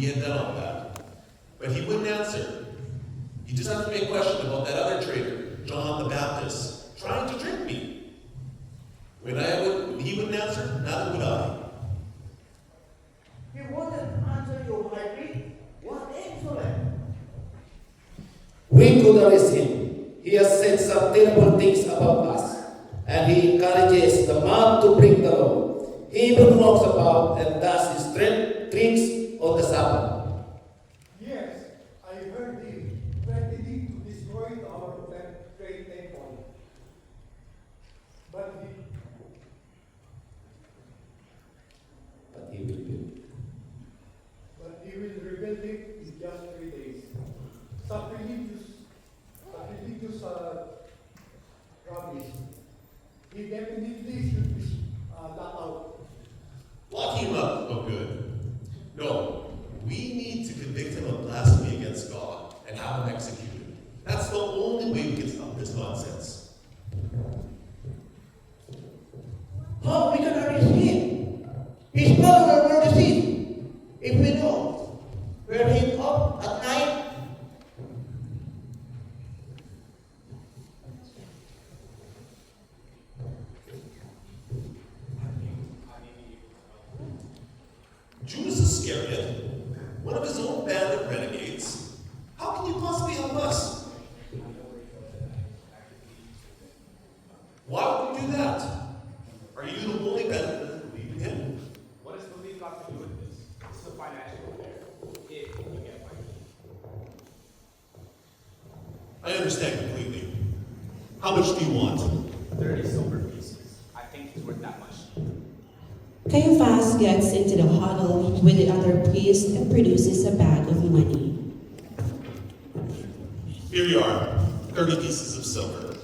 he had done all that. But he wouldn't answer. He just asked me a question about that other traitor, John the Baptist, trying to trick me. When he wouldn't answer, neither would I. He wouldn't answer you, my friend. What insolent! We could arrest him. He has said some terrible things about us, and he encourages the mob to break the law. He even walks about and does his tricks on the Sabbath. Yes, I heard him threatening to destroy our great temple. But he will rebuild it in just 3 days. Sacrilegious rubbish. He definitely should be locked out. Lock him up, oh good. No, we need to convict him of blasphemy against God and have him executed. That's the only way we can stop this nonsense. How we can arrest him? His followers were deceived. If we know where he's up at night, Judas Iscariot, one of his own band of renegades. How can you possibly help us? Why would you do that? Are you the only band that doesn't believe in him? What does belief got to do with this? This is a financial affair. If you get my I understand completely. How much do you want? 30 silver pieces. I think it's worth that much. Caiaphas gets into the huddle with the other priests and produces a bag of money. Here you are, 30 pieces of silver.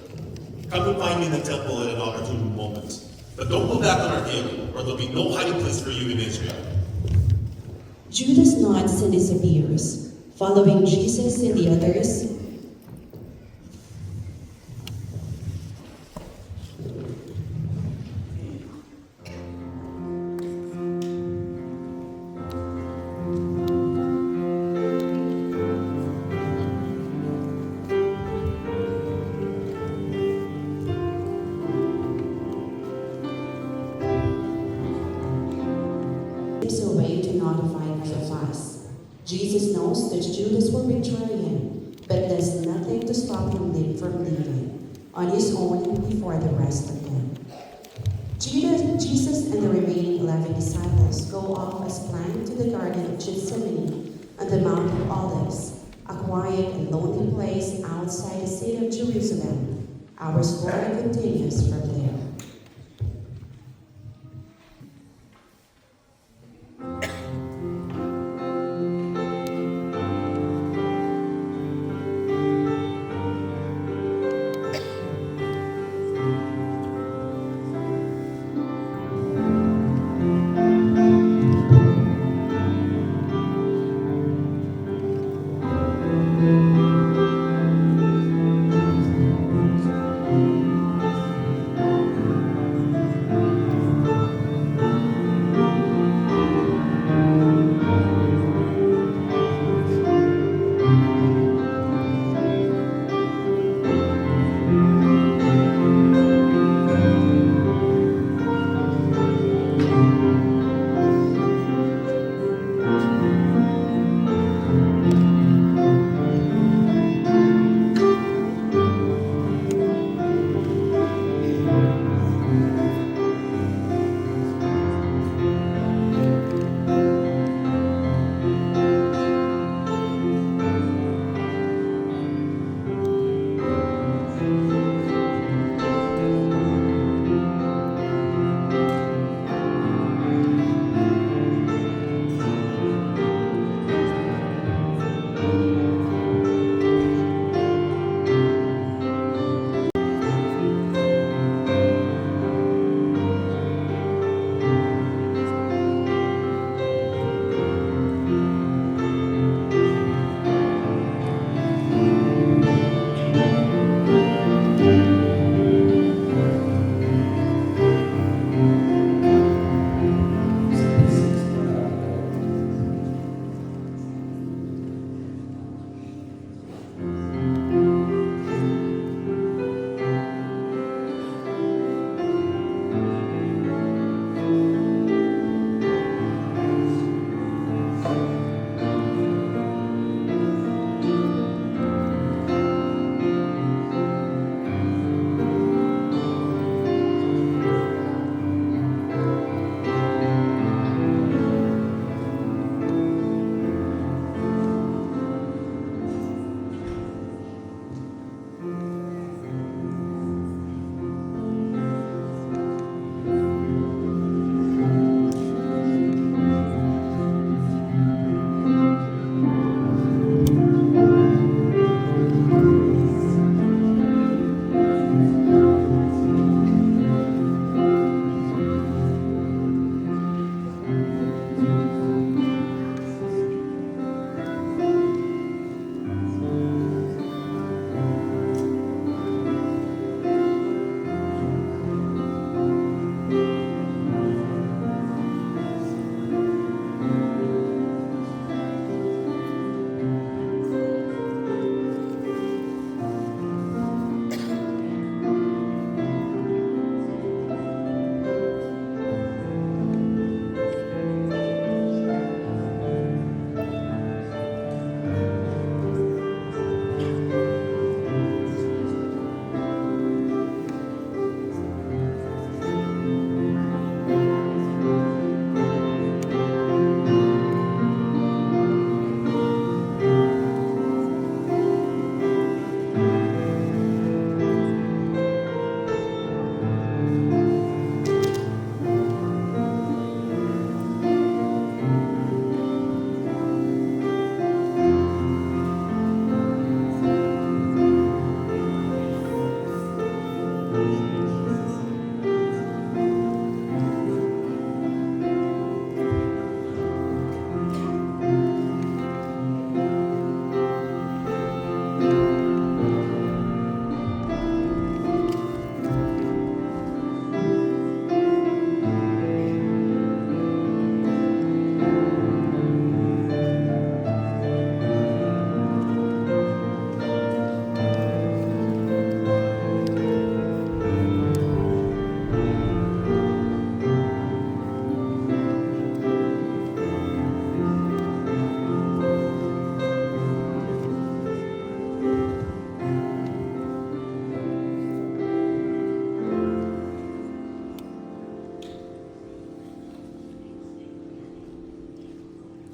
Come and find me in the temple at an opportune moment. But don't go back on our deal, or there'll be no hiding place for you in Israel. Judas nods and disappears, following Jesus and the others. Away to notify Caiaphas. Jesus knows that Judas will betray him, but does nothing to stop him from leaving on his own before the rest of them. Jesus and the remaining 11 disciples go off as planned to the Garden of Gethsemane on the Mount of Olives, a quiet and lonely place outside the city of Jerusalem. Our story continues from there.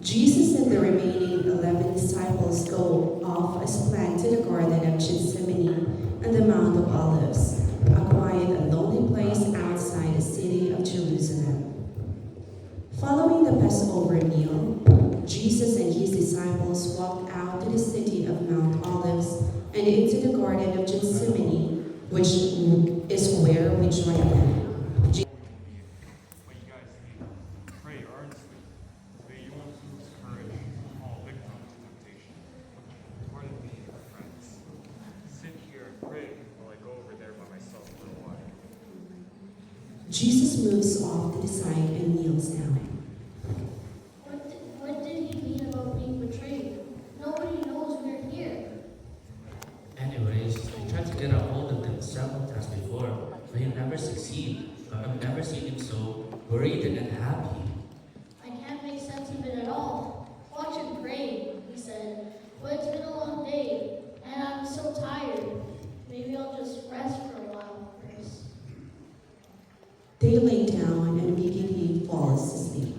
Jesus and the remaining 11 disciples go off as planned to the Garden of Gethsemane and the Mount of Olives, a quiet and lonely place outside the city of Jerusalem. Following the Passover meal, Jesus and his disciples walked out to the city of Mount Olives and into the Garden of Gethsemane, which is where we join them. But you guys need to pray earnestly so that you won't lose courage and fall victim to temptation. Pardon me, friends. Sit here and pray while I go over there by myself for a while. Jesus moves off to the side and kneels down. What did he mean about being betrayed? Nobody knows we're here. Anyways, we tried to get a hold of them several times before, but he never succeeded. I've never seen him so worried and unhappy. I can't make sense of it at all. Watch and pray, he said. But it's been a long day, and I'm so tired. Maybe I'll just rest for a while first. They lay down and immediately falls asleep.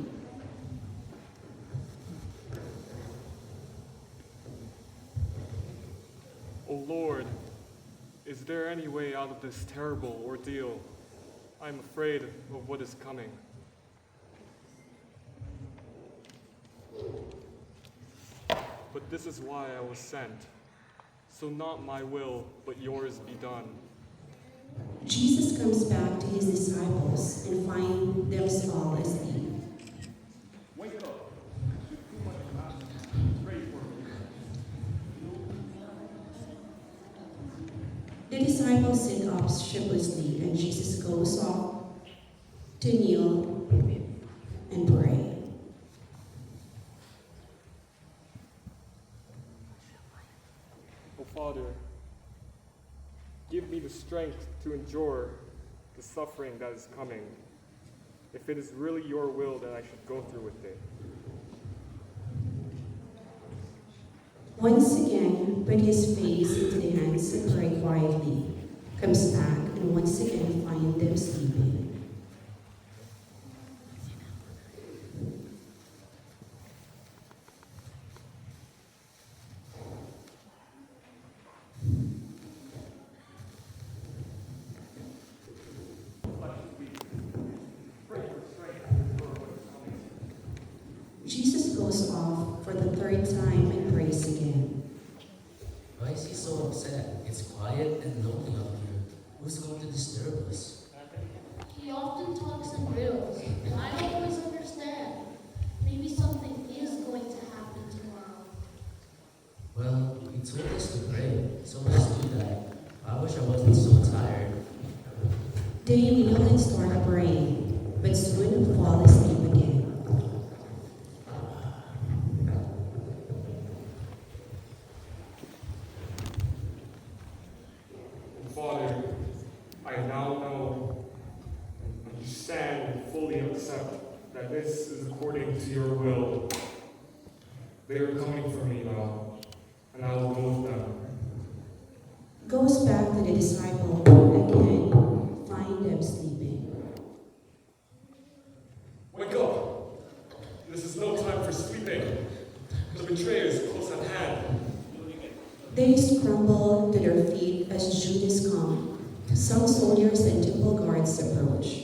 O Lord, is there any way out of this terrible ordeal? I'm afraid of what is coming. But this is why I was sent. So not my will, but yours be done. Jesus comes back to his disciples and finds them all asleep. Wake up. Too much matter. Pray for me. The disciples sit up sheepishly, and Jesus goes off to kneel and pray. O Father, give me the strength to endure the suffering that is coming, if it is really your will that I should go through with it. Once again, put his face into the hands and pray quietly. Comes back and once again find them sleeping. Jesus goes off for the third time and prays again. Why is he so upset? It's quiet and lonely out here. Who's going to disturb us? He often talks in riddles, and I don't always understand. Maybe something is going to happen tomorrow. Well, he told us to pray, so let's do that. I wish I wasn't so tired. They kneel and start praying, but soon fall asleep again. Father, I now know and understand and fully accept that this is according to your will. They are coming for me now, and I will go with them. Goes back to the disciple again, find them sleeping. Wake up! This is no time for sleeping. The betrayer is close at hand. They scramble to their feet as Judas comes. Some soldiers and temple guards approach.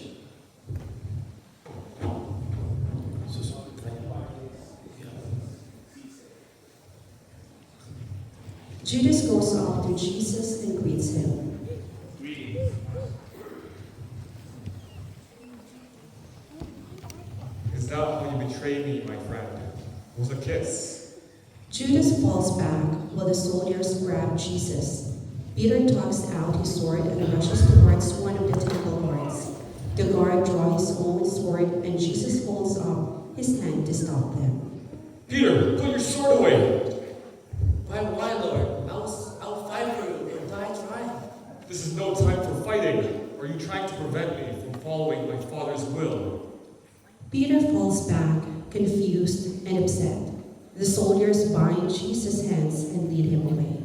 Judas goes up to Jesus and greets him. Is that how you betray me, my friend? It was a kiss. Judas falls back while the soldiers grab Jesus. Peter tucks out his sword and rushes towards one of the temple guards. The guard draws his own sword and Jesus holds up his hand to stop them. Peter, put your sword away! Why, Lord? I'll fight for you or die trying. This is no time for fighting. Are you trying to prevent me from following my Father's will? Peter falls back, confused and upset. The soldiers bind Jesus' hands and lead him away.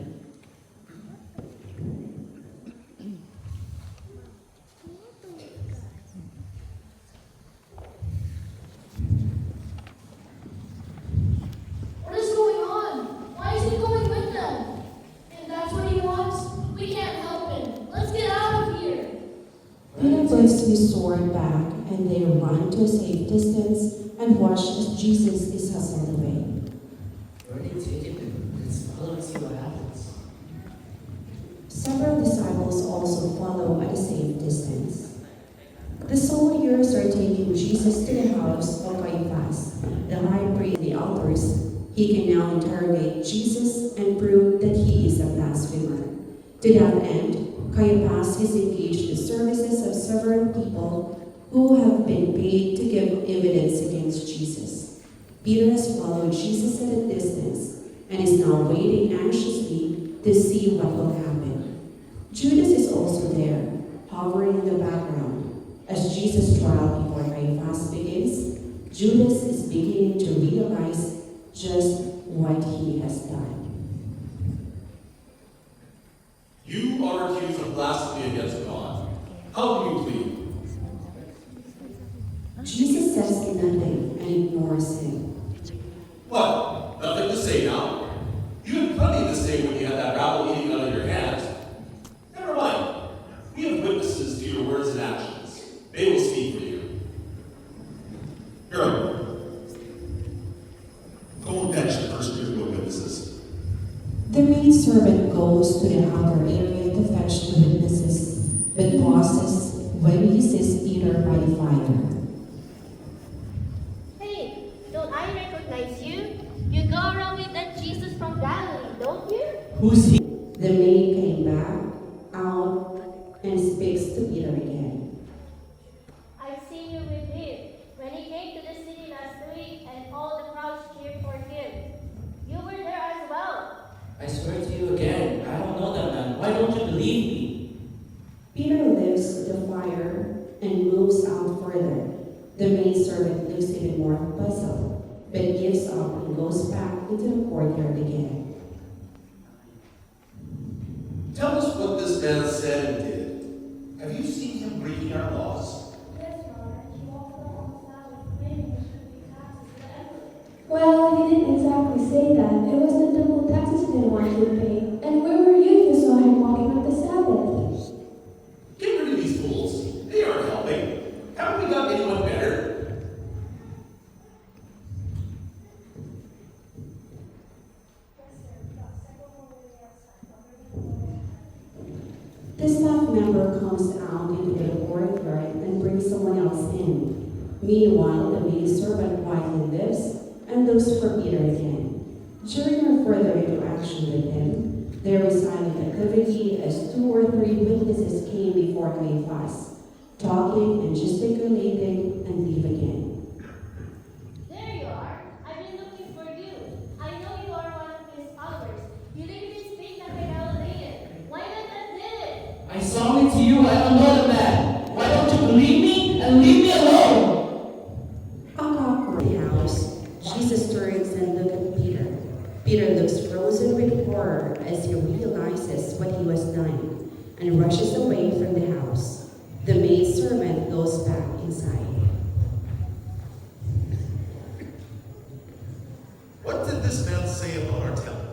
sword back, and they run to a safe distance and watch as Jesus is hustled away. Where are they taking him? Let's follow and see what happens. Several disciples also follow at a safe distance. The soldiers are taking Jesus to the house of Caiaphas, the high priest, the elders. He can now interrogate Jesus and prove that he is a blasphemer. To that end, Caiaphas has engaged the services of several people who have been paid to give evidence against Jesus. Peter has followed Jesus at a distance and is now waiting anxiously to see what will happen. Judas is also there, hovering in the background. As Jesus' trial before Caiaphas begins, Judas is beginning to realize just what he has done. You are accused of blasphemy against God. How do you plead? Jesus says nothing and ignores him. What? Nothing to say now? You had plenty to say when you had that rabble eating out of your hands. Never mind. We have witnesses to your words and actions. They will speak for you. Here, go and fetch the first group of witnesses. The maidservant goes to the outer area to fetch the witnesses, but pauses when he sees Peter by the fire. Hey, don't I recognize you? You go around with that Jesus from Galilee, don't you? Who's he? The maid came back out and speaks to Peter again. I've seen you with him when he came to the city last week and all the crowds cheered for him. You were there as well. I swear to you again, I don't know that man. Why don't you believe me? Peter lifts the fire and moves out further. The maidservant looks even more puzzled, but gives up and goes back into the courtyard again. Tell us what this man said and did. Have you seen him breaking our laws? Yes, Your Honor. He walked along the Sabbath, claiming there should be taxes to the emperor. Well, he didn't exactly say that. It was the temple taxes he didn't want to pay. And where were you if you saw him walking on the Sabbath? Get rid of these fools. They aren't helping. Haven't we got anyone better? The staff member comes out into the courtyard and brings someone else in. Meanwhile, the maidservant quietly lifts and looks for Peter again. During her further interaction with him, there is silent activity as 2 or 3 witnesses came before Caiaphas, talking and gesticulating and leave again. There you are. I've been looking for you. I know you are one of his followers. You didn't even speak like a Galilean. Why not that did it? I sound it to you, I don't know the man. Why don't you believe me and leave me alone? Awkward in the house, Jesus turns and looks at Peter. Peter looks frozen with horror as he realizes what he has done and rushes away from the house. The maidservant goes back inside. What did this man say about our temple?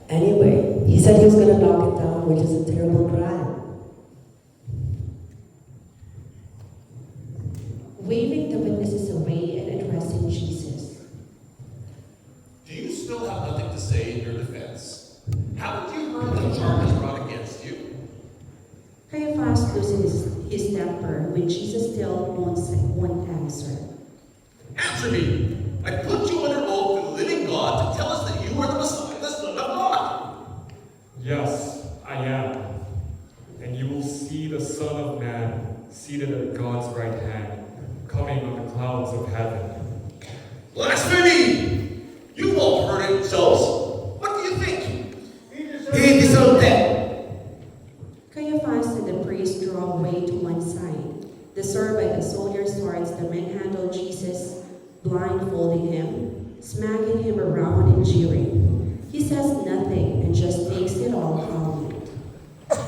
Anyway, he said he was going to knock it down, which is a terrible crime. Waving the witnesses away and addressing Jesus. Do you still have nothing to say in your defense? Haven't you heard the charges brought against you? Caiaphas loses his temper when Jesus still won't answer. Answer me! I put you under oath to the living God to tell us that you are the Messiah, the Son of God. Yes, I am. And you will see the Son of Man seated at God's right hand, coming on the clouds of heaven. Blasphemy! You've all heard it yourselves. What do you think? He deserved that. Caiaphas and the priest draw away to one side. The servant and soldier swords the men handle Jesus, blindfolding him, smacking him around and jeering. He says nothing and just takes it all calmly.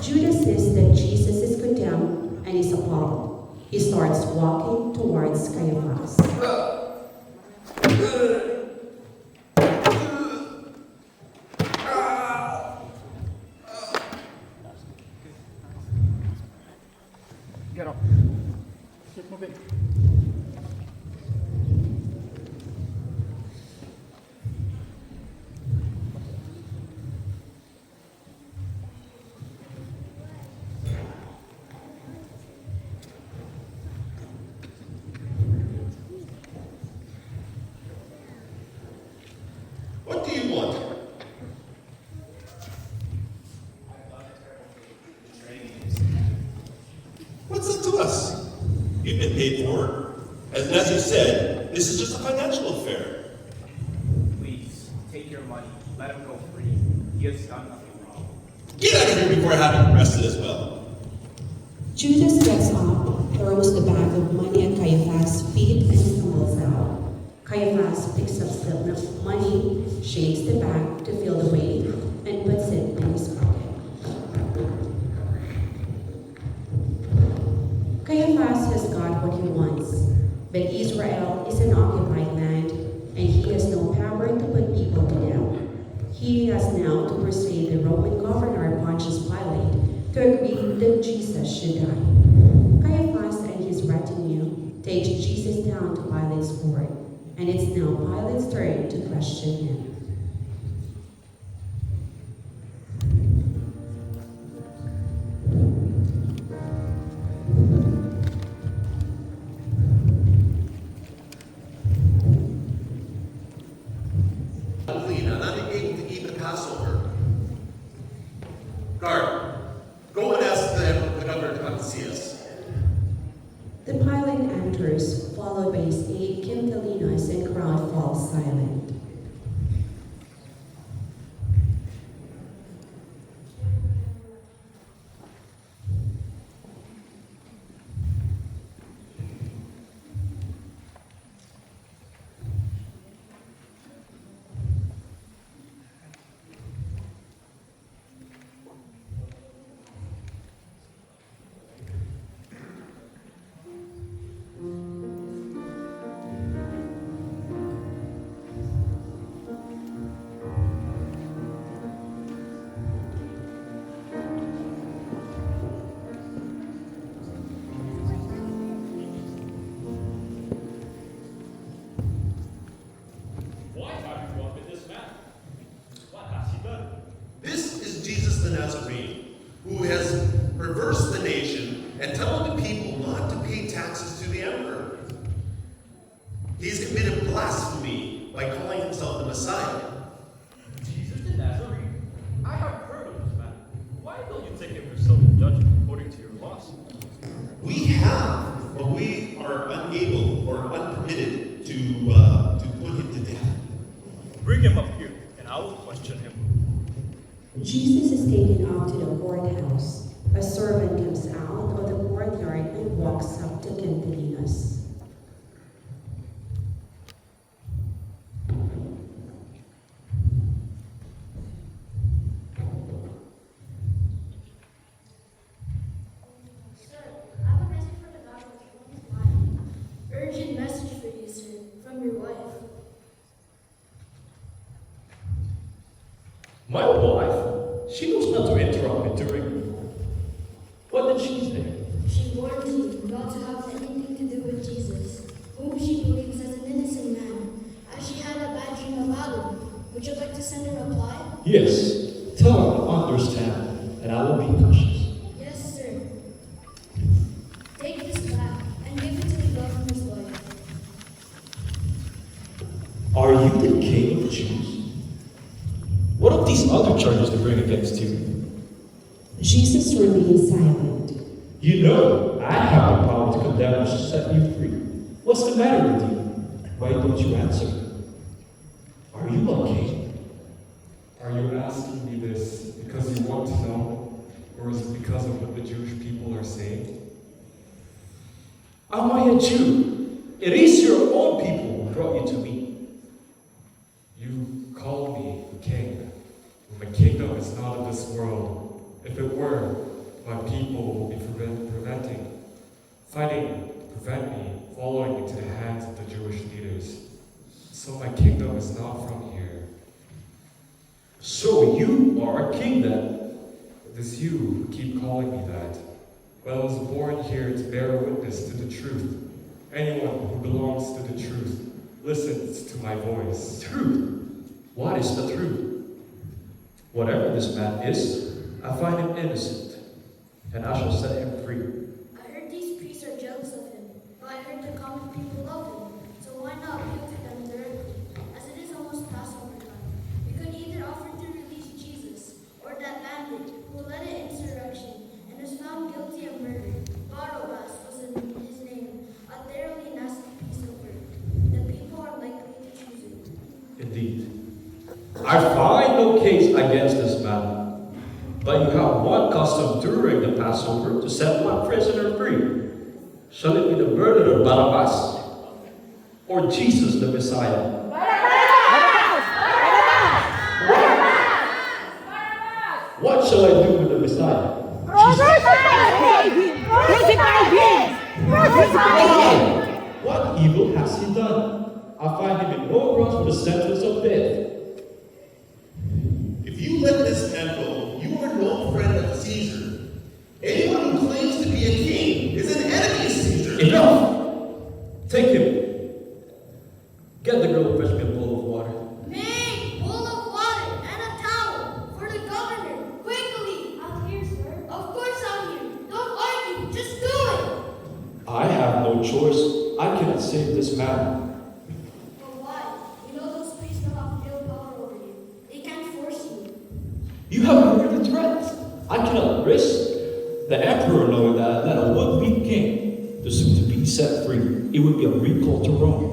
Judas says that Jesus is condemned and is appalled. He starts walking towards Caiaphas. open. What do you want? What's it to us? You've been paid for it. As you said, this is just a financial affair. Please, take your money. Let him go free. He has done nothing wrong. Get out of here before I have you arrested as well. Judas gets up, throws the bag of money at Caiaphas' feet, and stumbles out. Caiaphas picks up the money, shakes the bag to feel the weight, and puts it in his pocket. Caiaphas has got what he wants, but Israel is an occupied land, and he has no power to put people to death. He has now to persuade the Roman governor Pontius Pilate to agree that Jesus should die. Caiaphas and his retinue take Jesus down to Pilate's court, and it's now Pilate's turn to question him. Unclean, I'm not able to eat the Passover. Guard, go and ask the governor to come to see us. The Pilate enters, followed by his aide Quintilianus, and crowd falls silent. Why have you brought me this man? What has he done? This is Jesus the Nazarene, who has reversed the nation and telling the people not to pay taxes to the emperor. He's committed blasphemy by calling himself the Messiah. Jesus the Nazarene? I have heard of this man. Why don't you take him yourself to judge him according to your laws? We have, but we are unable or unpermitted to put him to death. Bring him up here, and I will question him. Jesus is taken out to the courthouse. A servant comes out of the courtyard and walks up to Quintilianus. Sir, I have a message for the governor from his wife. Urgent message for you, sir, from your wife. My wife? She knows not to interrupt me during. What did she say? She warns you not to have anything to do with Jesus, whom she believes as an innocent man, as she had a bad dream about him. Would you like to send a reply? Yes. Tell her I understand, and I will be cautious. Yes, sir. Take this back and give it to the governor's wife. Are you the king of the Jews? What of these other charges they bring against you? Jesus remains silent. You know, I have the power to condemn you to set you free. What's the matter with you? Why don't you answer? Are you a king? Are you asking me this because you want to know, or is it because of what the Jewish people are saying? Am I a Jew? It is your own people who brought you to me. You call me king. My kingdom is not of this world. If it were, my people will be prevent me, following into the hands of the Jewish leaders. So my kingdom is not from here. So you are a king then? It is you who keep calling me that. But I was born here to bear witness to the truth. Anyone who belongs to the truth listens to my voice. Truth? What is the truth? Whatever this man is, I find him innocent, and I shall set him free. I heard these priests are jealous of him, but I heard the common people love him, so why not appeal to them directly? As it is almost Passover time, we could either offer to release Jesus, or that bandit who led an insurrection and was found guilty of murder. Barabbas was his name, a thoroughly nasty piece of work. The people are likely to choose him. Indeed. I find no case against this man, but you have one custom during the Passover to set one prisoner free. Shall it be the murderer Barabbas, or Jesus the Messiah? What shall I do with the Messiah? What evil has he done? I find him in no grounds for the sentence of death. If you let this man go, you are no friend of Caesar. Anyone who claims to be a king is an enemy of Caesar. Enough! Take him. Get the girl to fetch me a bowl of water. May, bowl of water and a towel for the governor, quickly. I'm here, sir. Of course I'm here. Don't argue, just do it. I have no choice. I cannot save this man. But why? You know those priests will have real power over you. They can't force you. You haven't heard the threat. I cannot risk the emperor knowing that a would-be king deserves to be set free. It would be a recall to Rome.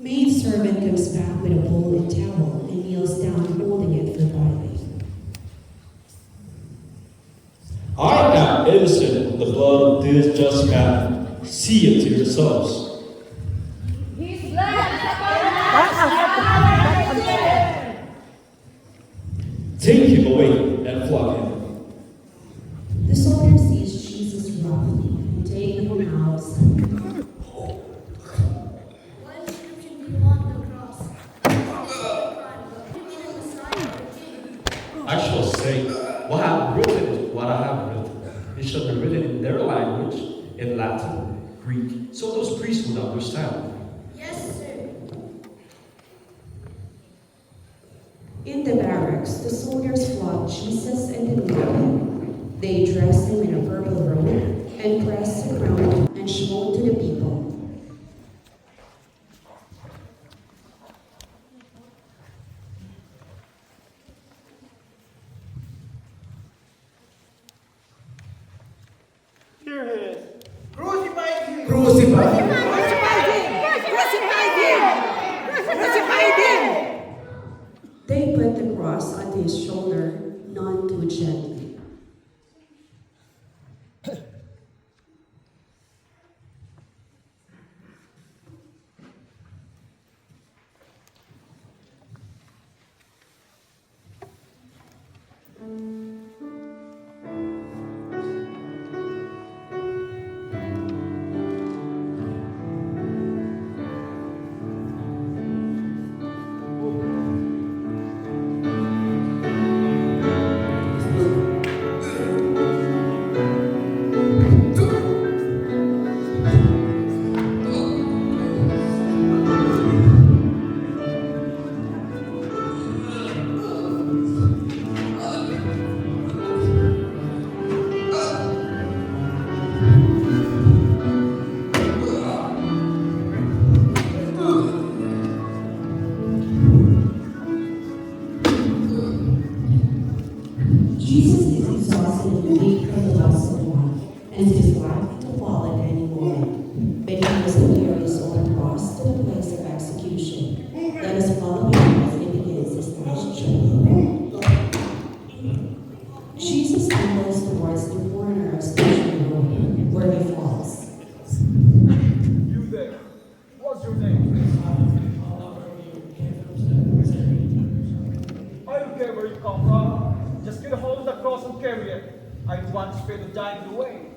Maidservant comes back with a bowl and towel and kneels down holding it for Bartley. I am innocent of the blood of this just man. See it to yourselves. He's black. Take him away and flog him. The soldier sees Jesus roughly and take him from house. What inscription do you want on the cross? You mean a Messiah or a king? I shall say, what I have written is what I have written. It shall be written in their language, in Latin, Greek, so those priests would understand. Yes, sir. In the barracks, the soldiers flog Jesus and the him. They dress him in a purple robe and press the crown and show to the people. Here he is. Crucify him! Crucify him! They put the cross on his shoulder, none too gently. Jesus is exhausted and weak from the loss of one, and is likely to fall at any moment. But he must carry his own cross to the place of execution. Let us follow him as he begins his last journey. Jesus stumbles towards the corner of Station Road, where he falls. You there. What's your name? I don't care where you come from. Just get a hold of the cross and carry it. I don't want to spare the giant away.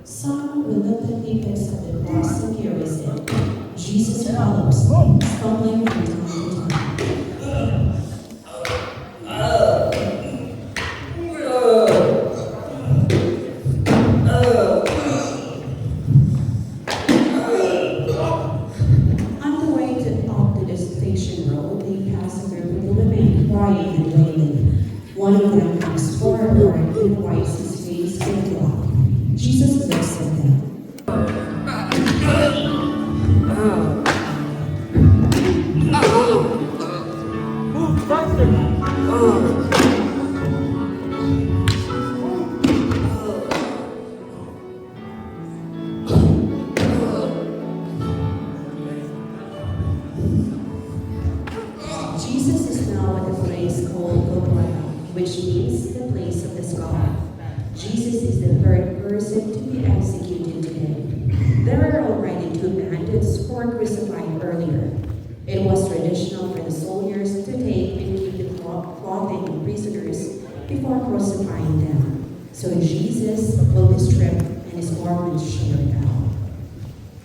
Someone reluctantly picks up the cross and carries it. Jesus follows, stumbling from time to time. crying and wailing. One of them comes forward and wipes his face with cloth. Jesus looks at them. Move faster! Jesus is now at a place called Golgotha, which means the place of the skull. Jesus is the third person to be executed today. There are already two bandits who were crucified earlier. It was traditional for the soldiers to take and keep the clothing of prisoners before crucifying them. So Jesus will be stripped and his garments shared out.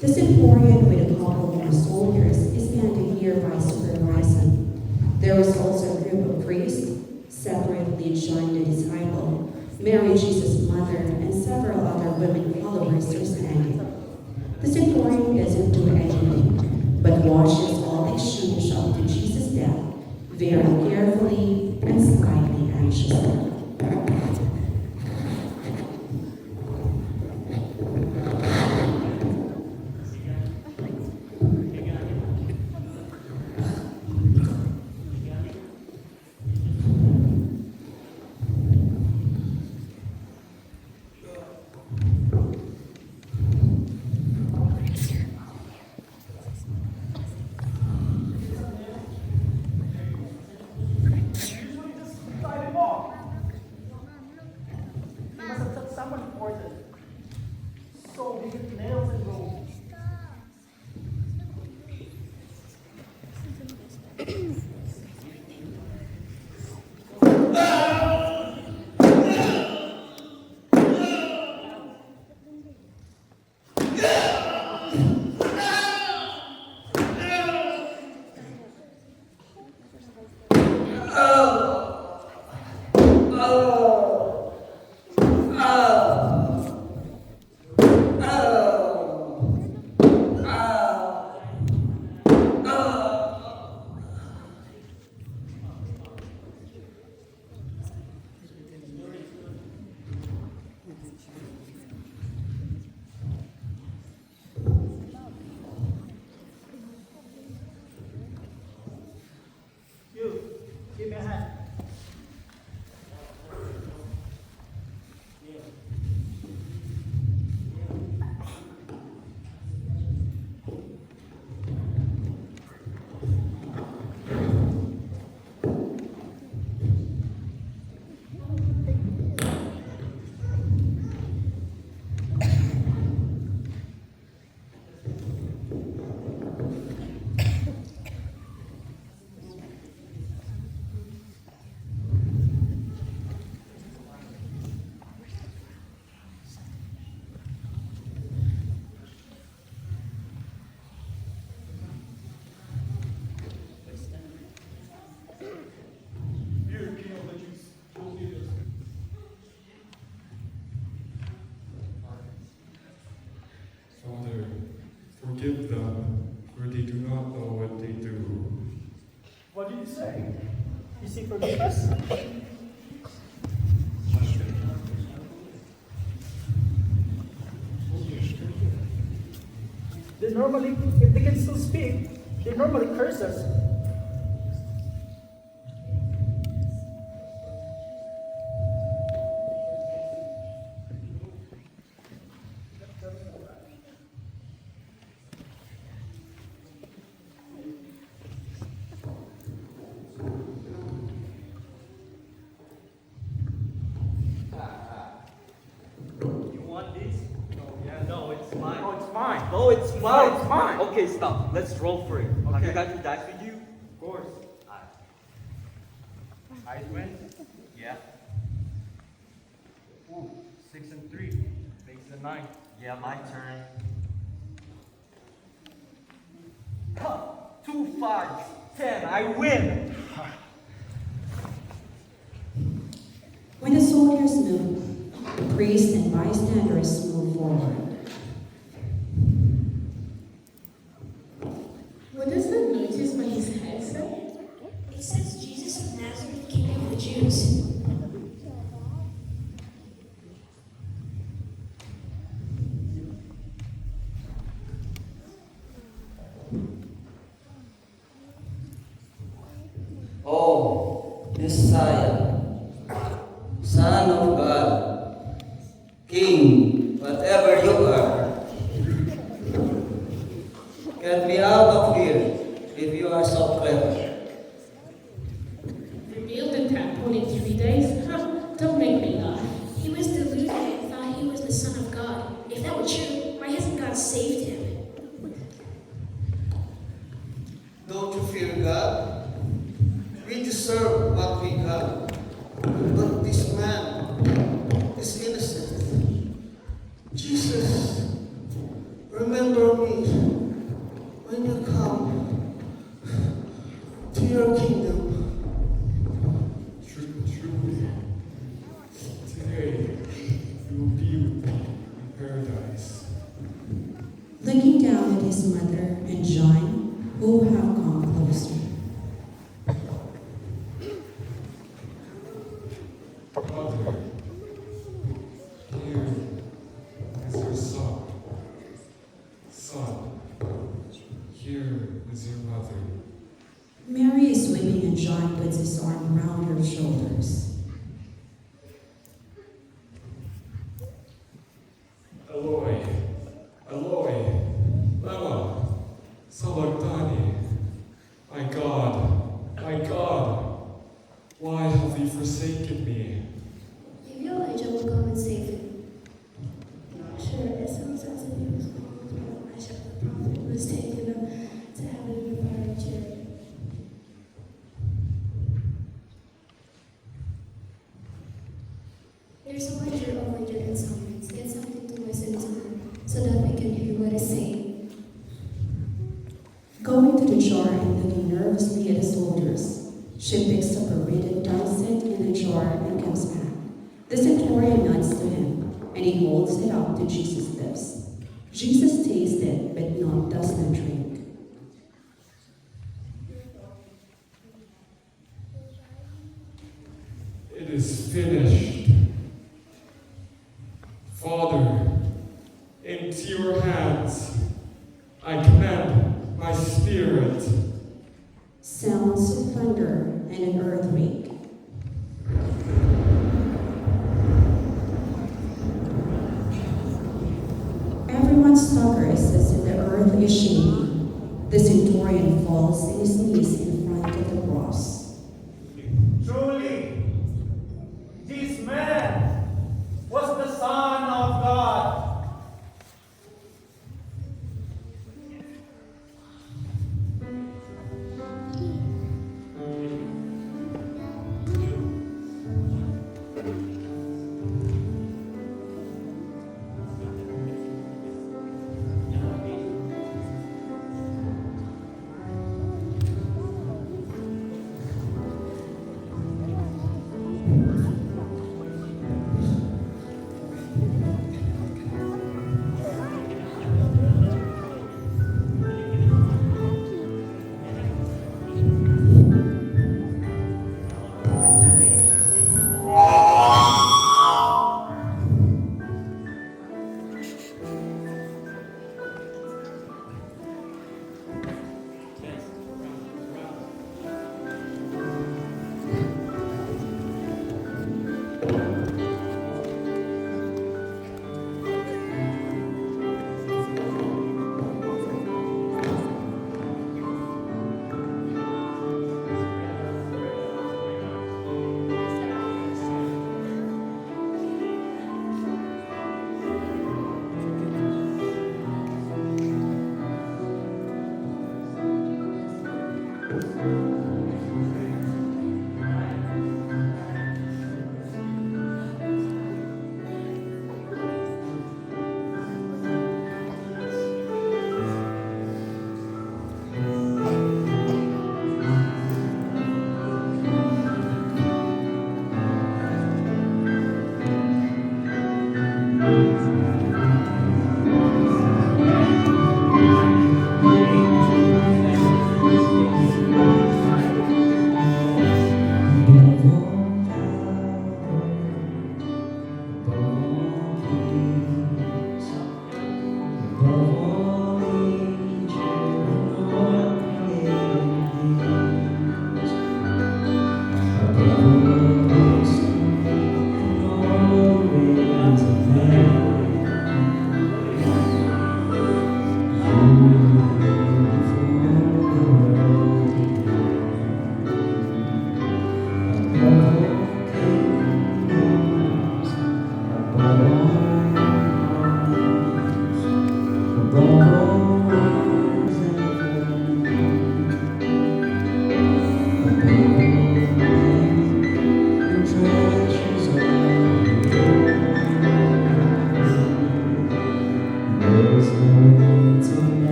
The centurion with a couple of soldiers is standing nearby supervising. There was also a group of priests, separately John the disciple, Mary Jesus' mother, and several other women followers are standing. The centurion doesn't do anything, but watches all exchange up to Jesus' death very carefully and slightly anxiously. So we get nails and ropes. Give me a hand. Father, forgive them, for they do not know what they do. What did you say? You seek forgiveness? They normally, if they can still speak, they normally curse us. No, it's mine. No, it's mine. Okay, stop. Let's roll for it. Okay. Have you got your dice with you? Of course. Eyes win? Yeah. Ooh, 6 and 3. Makes a 9. Yeah, my turn. Huh. 2 5s, 10. I win. When the soldiers move, the priests and bystanders move forward. What does the notice on his head say? It says Jesus of Nazareth. Jews. Oh, Messiah, Son of God, King, whatever you are, get me out of here if you are so clever. Rebuild the temple in 3 days? Don't make me laugh. He was deluded and thought he was the Son of God. If that were true, why hasn't God saved him? Don't you fear God? We deserve what we got. But this man is innocent. Jesus, remember me when you come to your kingdom. Truly, today you will be with me in paradise. Looking down at his mother and John, who have come closer. Mother, here is your son. Son, here is your mother. Mary is weeping and John puts his arm around her shoulders. Eloi, Eloi, lama sabachthani. My God, why have you forsaken me? Maybe Elijah will come and save him. Not sure. It sounds as if he was called, but Elijah the prophet was taken up to heaven in a fiery chariot. There's a ledger over there in Psalms. Get something to listen to, so that we can hear what it's saying. Going to the jar and looking nervously at the soldiers, she picks up a reed, dumps it in the jar, and comes back. The centurion nods to him, and he holds it up to Jesus' lips. Jesus tastes it, but does not drink. It is finished. Father, into your hands I commend my spirit. Sounds of thunder and an earthquake. Everyone staggers as if the earth is shaking. The centurion falls on his knees in front of the cross. Truly, this man